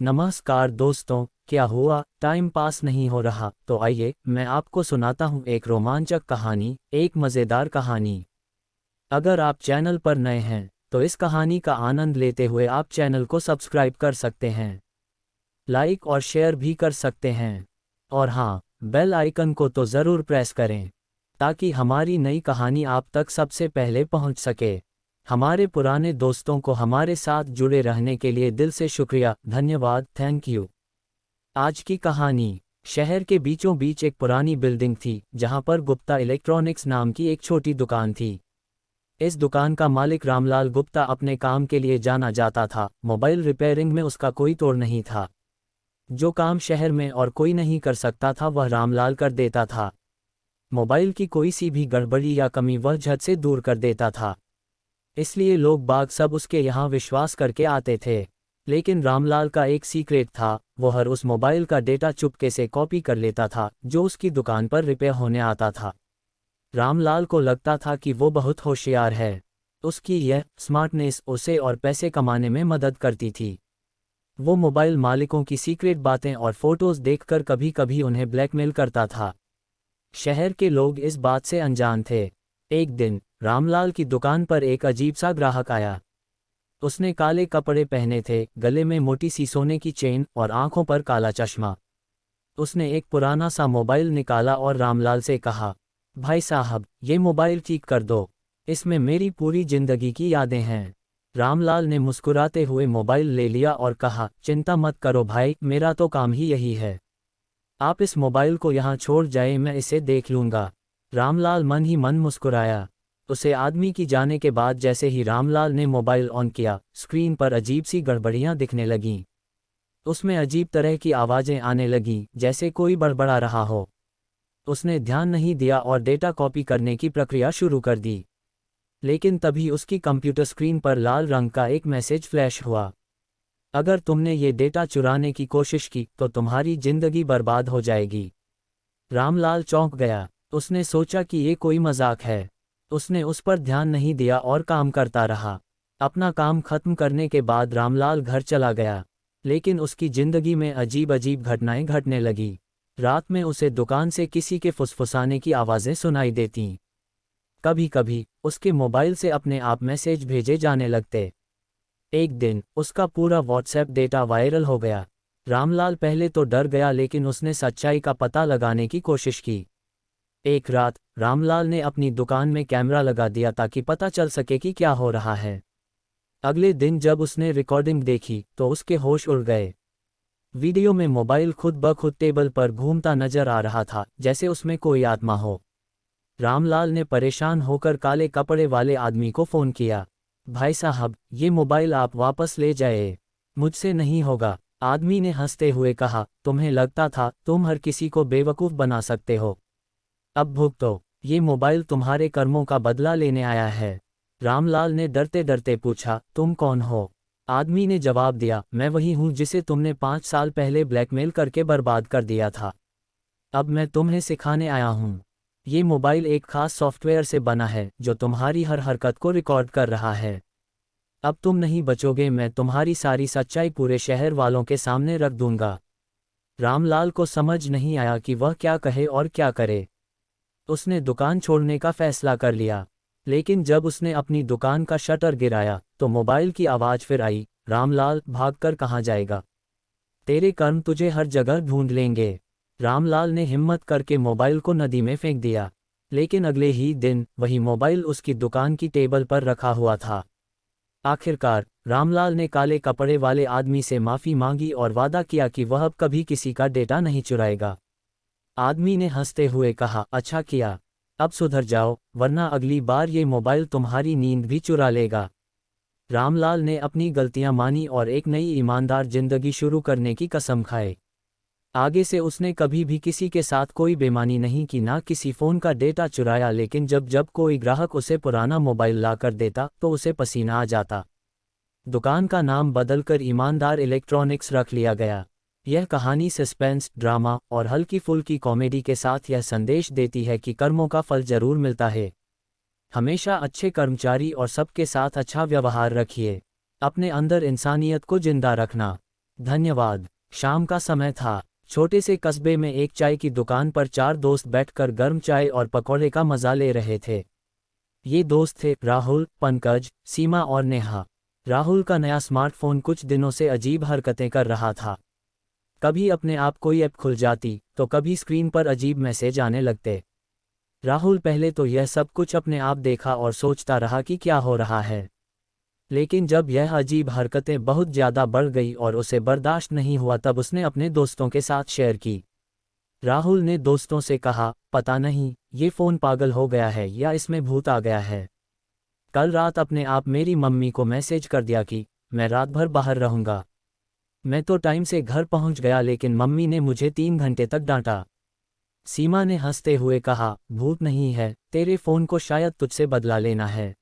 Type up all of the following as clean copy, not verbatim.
नमस्कार दोस्तों, क्या हुआ? टाइम पास नहीं हो रहा? तो आइए मैं आपको सुनाता हूँ एक रोमांचक कहानी, एक मज़ेदार कहानी। अगर आप चैनल पर नए हैं तो इस कहानी का आनंद लेते हुए आप चैनल को सब्सक्राइब कर सकते हैं, लाइक और शेयर भी कर सकते हैं। और हाँ, बेल आइकन को तो ज़रूर प्रेस करें ताकि हमारी नई कहानी आप तक सबसे पहले पहुँच सके। हमारे पुराने दोस्तों को हमारे साथ जुड़े रहने के लिए दिल से शुक्रिया, धन्यवाद, थैंक यू। आज की कहानी। शहर के बीचों बीच एक पुरानी बिल्डिंग थी जहां पर गुप्ता इलेक्ट्रॉनिक्स नाम की एक छोटी दुकान थी। इस दुकान का मालिक रामलाल गुप्ता अपने काम के लिए जाना जाता था। मोबाइल रिपेयरिंग में उसका कोई तोड़ नहीं था। जो काम शहर में और कोई नहीं कर सकता था वह रामलाल कर देता था। मोबाइल की कोई सी भी गड़बड़ी या कमी वह झट से दूर कर देता था। इसलिए लोग बाग सब उसके यहाँ विश्वास करके आते थे। लेकिन रामलाल का एक सीक्रेट था, वो हर उस मोबाइल का डेटा चुपके से कॉपी कर लेता था जो उसकी दुकान पर रिपेयर होने आता था। रामलाल को लगता था कि वो बहुत होशियार है। उसकी यह स्मार्टनेस उसे और पैसे कमाने में मदद करती थी। वो मोबाइल मालिकों की सीक्रेट बातें और फोटोज देखकर कभी कभी उन्हें ब्लैकमेल करता था। शहर के लोग इस बात से अनजान थे। एक दिन रामलाल की दुकान पर एक अजीब सा ग्राहक आया। उसने काले कपड़े पहने थे, गले में मोटी सी सोने की चेन और आंखों पर काला चश्मा। उसने एक पुराना सा मोबाइल निकाला और रामलाल से कहा, भाई साहब, ये मोबाइल ठीक कर दो। इसमें मेरी पूरी जिंदगी की यादें हैं। रामलाल ने मुस्कुराते हुए मोबाइल ले लिया और कहा, चिंता मत करो भाई, मेरा तो काम ही यही है। आप इस मोबाइल को यहाँ छोड़ जाए, मैं इसे देख लूँगा। रामलाल मन ही मन मुस्कुराया। उसे आदमी की जाने के बाद जैसे ही रामलाल ने मोबाइल ऑन किया, स्क्रीन पर अजीब सी गड़बड़ियां दिखने लगीं। उसमें अजीब तरह की आवाज़ें आने लगीं, जैसे कोई बड़बड़ा रहा हो। उसने ध्यान नहीं दिया और डेटा कॉपी करने की प्रक्रिया शुरू कर दी। लेकिन तभी उसकी कंप्यूटर स्क्रीन पर लाल रंग का एक मैसेज फ्लैश हुआ। अगर तुमने ये डेटा चुराने की कोशिश की तो तुम्हारी जिंदगी बर्बाद हो जाएगी। रामलाल चौंक गया। उसने सोचा कि ये कोई मजाक है। उसने उस पर ध्यान नहीं दिया और काम करता रहा। अपना काम खत्म करने के बाद रामलाल घर चला गया। लेकिन उसकी जिंदगी में अजीब अजीब घटनाएं घटने लगी। रात में उसे दुकान से किसी के फुसफुसाने की आवाज़ें सुनाई देतीं। कभी कभी उसके मोबाइल से अपने आप मैसेज भेजे जाने लगते। एक दिन उसका पूरा व्हाट्सएप डेटा वायरल हो गया। रामलाल पहले तो डर गया, लेकिन उसने सच्चाई का पता लगाने की कोशिश की। एक रात रामलाल ने अपनी दुकान में कैमरा लगा दिया ताकि पता चल सके कि क्या हो रहा है। अगले दिन जब उसने रिकॉर्डिंग देखी तो उसके होश उड़ गए। वीडियो में मोबाइल खुद ब खुद टेबल पर घूमता नजर आ रहा था, जैसे उसमें कोई आत्मा हो। रामलाल ने परेशान होकर काले कपड़े वाले आदमी को फ़ोन किया, भाई साहब, ये मोबाइल आप वापस ले जाए, मुझसे नहीं होगा। आदमी ने हंसते हुए कहा, तुम्हें लगता था तुम हर किसी को बेवकूफ़ बना सकते हो। अब भुगतो, ये मोबाइल तुम्हारे कर्मों का बदला लेने आया है। रामलाल ने डरते डरते पूछा, तुम कौन हो? आदमी ने जवाब दिया, मैं वही हूँ जिसे तुमने 5 साल पहले ब्लैकमेल करके बर्बाद कर दिया था। अब मैं तुम्हें सिखाने आया हूँ। ये मोबाइल एक खास सॉफ्टवेयर से बना है जो तुम्हारी हर हरकत को रिकॉर्ड कर रहा है। अब तुम नहीं बचोगे, मैं तुम्हारी सारी सच्चाई पूरे शहर वालों के सामने रख दूंगा। रामलाल को समझ नहीं आया कि वह क्या कहे और क्या करे। उसने दुकान छोड़ने का फैसला कर लिया। लेकिन जब उसने अपनी दुकान का शटर गिराया तो मोबाइल की आवाज़ फिर आई, रामलाल, भागकर कहाँ जाएगा? तेरे कर्म तुझे हर जगह ढूंढ लेंगे। रामलाल ने हिम्मत करके मोबाइल को नदी में फेंक दिया। लेकिन अगले ही दिन वही मोबाइल उसकी दुकान की टेबल पर रखा हुआ था। आखिरकार रामलाल ने काले कपड़े वाले आदमी से माफ़ी मांगी और वादा किया कि वह अब कभी किसी का डेटा नहीं चुराएगा। आदमी ने हंसते हुए कहा, अच्छा किया, अब सुधर जाओ, वरना अगली बार ये मोबाइल तुम्हारी नींद भी चुरा लेगा। रामलाल ने अपनी गलतियां मानी और एक नई ईमानदार जिंदगी शुरू करने की कसम खाई। आगे से उसने कभी भी किसी के साथ कोई बेईमानी नहीं की, ना किसी फ़ोन का डेटा चुराया। लेकिन जब जब कोई ग्राहक उसे पुराना मोबाइल ला कर देता तो उसे पसीना आ जाता। दुकान का नाम बदलकर ईमानदार इलेक्ट्रॉनिक्स रख लिया गया। यह कहानी सस्पेंस, ड्रामा और हल्की फुल्की कॉमेडी के साथ यह संदेश देती है कि कर्मों का फल जरूर मिलता है। हमेशा अच्छे कर्मचारी और सबके साथ अच्छा व्यवहार रखिए। अपने अंदर इंसानियत को जिंदा रखना। धन्यवाद। शाम का समय था। छोटे से कस्बे में एक चाय की दुकान पर 4 दोस्त बैठकर गर्म चाय और पकौड़े का मजा ले रहे थे। ये दोस्त थे राहुल, पंकज, सीमा और नेहा। राहुल का नया स्मार्टफोन कुछ दिनों से अजीब हरकतें कर रहा था। कभी अपने आप कोई ऐप खुल जाती, तो कभी स्क्रीन पर अजीब मैसेज आने लगते। राहुल पहले तो यह सब कुछ अपने आप देखा और सोचता रहा कि क्या हो रहा है। लेकिन जब यह अजीब हरकतें बहुत ज़्यादा बढ़ गई और उसे बर्दाश्त नहीं हुआ, तब उसने अपने दोस्तों के साथ शेयर की। राहुल ने दोस्तों से कहा, पता नहीं ये फ़ोन पागल हो गया है या इसमें भूत आ गया है। कल रात अपने आप मेरी मम्मी को मैसेज कर दिया कि मैं रात भर बाहर रहूँगा। मैं तो टाइम से घर पहुँच गया, लेकिन मम्मी ने मुझे 3 घंटे तक डांटा। सीमा ने हंसते हुए कहा, भूत नहीं है, तेरे फ़ोन को शायद तुझसे बदला लेना है।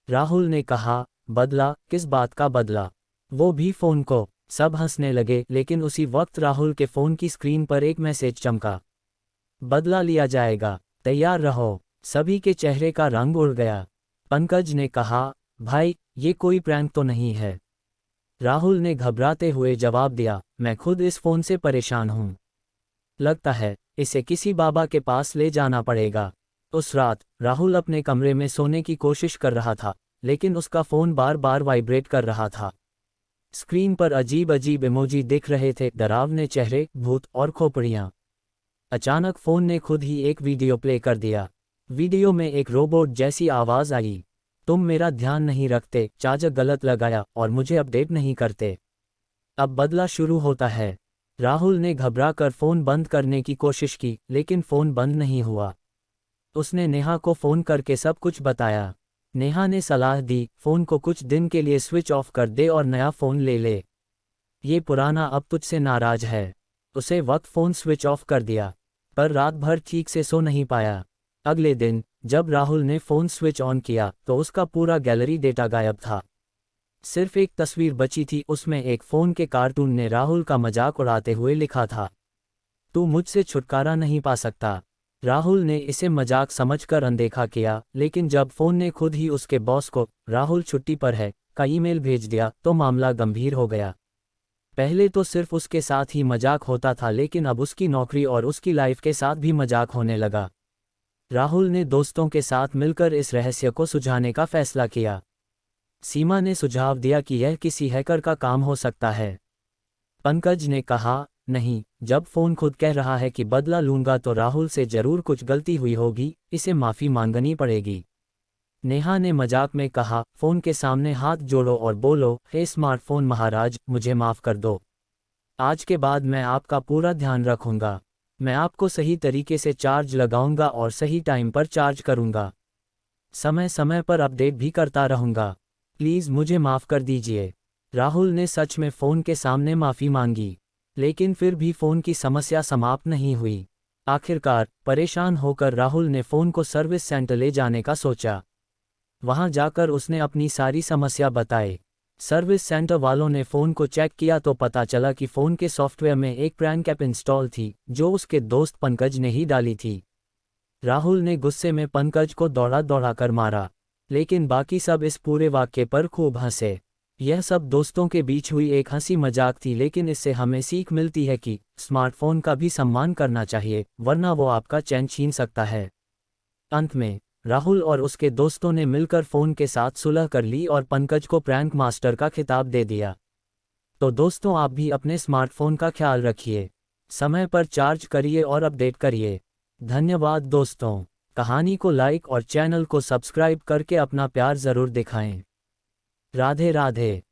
राहुल ने कहा, बदला? किस बात का बदला? वो भी फ़ोन को? सब हंसने लगे, लेकिन उसी वक्त राहुल के फ़ोन की स्क्रीन पर एक मैसेज चमका। बदला लिया जाएगा, तैयार रहो। सभी के चेहरे का रंग उड़ गया। पंकज ने कहा, भाई ये कोई प्रैंक तो नहीं है? राहुल ने घबराते हुए जवाब दिया, मैं खुद इस फ़ोन से परेशान हूँ। लगता है इसे किसी बाबा के पास ले जाना पड़ेगा। उस रात राहुल अपने कमरे में सोने की कोशिश कर रहा था, लेकिन उसका फ़ोन बार बार वाइब्रेट कर रहा था। स्क्रीन पर अजीब अजीब इमोजी दिख रहे थे, डरावने चेहरे, भूत और खोपड़ियाँ। अचानक फ़ोन ने खुद ही एक वीडियो प्ले कर दिया। वीडियो में एक रोबोट जैसी आवाज़ आई, तुम मेरा ध्यान नहीं रखते, चार्जर गलत लगाया और मुझे अपडेट नहीं करते। अब बदला शुरू होता है। राहुल ने घबराकर फ़ोन बंद करने की कोशिश की, लेकिन फ़ोन बंद नहीं हुआ। उसने नेहा को फ़ोन करके सब कुछ बताया। नेहा ने सलाह दी, फ़ोन को कुछ दिन के लिए स्विच ऑफ कर दे और नया फ़ोन ले ले। ये पुराना अब तुझसे नाराज़ है। उसे वक्त फ़ोन स्विच ऑफ कर दिया, पर रात भर ठीक से सो नहीं पाया। अगले दिन जब राहुल ने फ़ोन स्विच ऑन किया, तो उसका पूरा गैलरी डेटा गायब था। सिर्फ एक तस्वीर बची थी, उसमें एक फ़ोन के कार्टून ने राहुल का मजाक उड़ाते हुए लिखा था, तू मुझसे छुटकारा नहीं पा सकता। राहुल ने इसे मजाक समझकर अनदेखा किया, लेकिन जब फ़ोन ने खुद ही उसके बॉस को राहुल छुट्टी पर है का ईमेल भेज दिया, तो मामला गंभीर हो गया। पहले तो सिर्फ उसके साथ ही मजाक होता था, लेकिन अब उसकी नौकरी और उसकी लाइफ के साथ भी मजाक होने लगा। राहुल ने दोस्तों के साथ मिलकर इस रहस्य को सुलझाने का फैसला किया। सीमा ने सुझाव दिया कि यह किसी हैकर का काम हो सकता है। पंकज ने कहा, नहीं, जब फ़ोन खुद कह रहा है कि बदला लूंगा, तो राहुल से जरूर कुछ गलती हुई होगी, इसे माफ़ी मांगनी पड़ेगी। नेहा ने मजाक में कहा, फ़ोन के सामने हाथ जोड़ो और बोलो, हे स्मार्टफोन महाराज, मुझे माफ़ कर दो। आज के बाद मैं आपका पूरा ध्यान रखूंगा। मैं आपको सही तरीके से चार्ज लगाऊंगा और सही टाइम पर चार्ज करूंगा। समय समय पर अपडेट भी करता रहूंगा। प्लीज़ मुझे माफ़ कर दीजिए। राहुल ने सच में फ़ोन के सामने माफ़ी मांगी, लेकिन फिर भी फ़ोन की समस्या समाप्त नहीं हुई। आखिरकार परेशान होकर राहुल ने फ़ोन को सर्विस सेंटर ले जाने का सोचा। वहां जाकर उसने अपनी सारी समस्या बताई। सर्विस सेंटर वालों ने फ़ोन को चेक किया तो पता चला कि फ़ोन के सॉफ्टवेयर में एक प्रैंक ऐप इंस्टॉल थी, जो उसके दोस्त पंकज ने ही डाली थी। राहुल ने गुस्से में पंकज को दौड़ा दौड़ा कर मारा, लेकिन बाकी सब इस पूरे वाक़ये पर खूब हंसे। यह सब दोस्तों के बीच हुई एक हंसी मजाक थी, लेकिन इससे हमें सीख मिलती है कि स्मार्टफोन का भी सम्मान करना चाहिए, वरना वो आपका चैन छीन सकता है। अंत में राहुल और उसके दोस्तों ने मिलकर फ़ोन के साथ सुलह कर ली और पंकज को प्रैंक मास्टर का खिताब दे दिया। तो दोस्तों, आप भी अपने स्मार्टफोन का ख्याल रखिए, समय पर चार्ज करिए और अपडेट करिए। धन्यवाद दोस्तों। कहानी को लाइक और चैनल को सब्सक्राइब करके अपना प्यार ज़रूर दिखाएं। राधे राधे।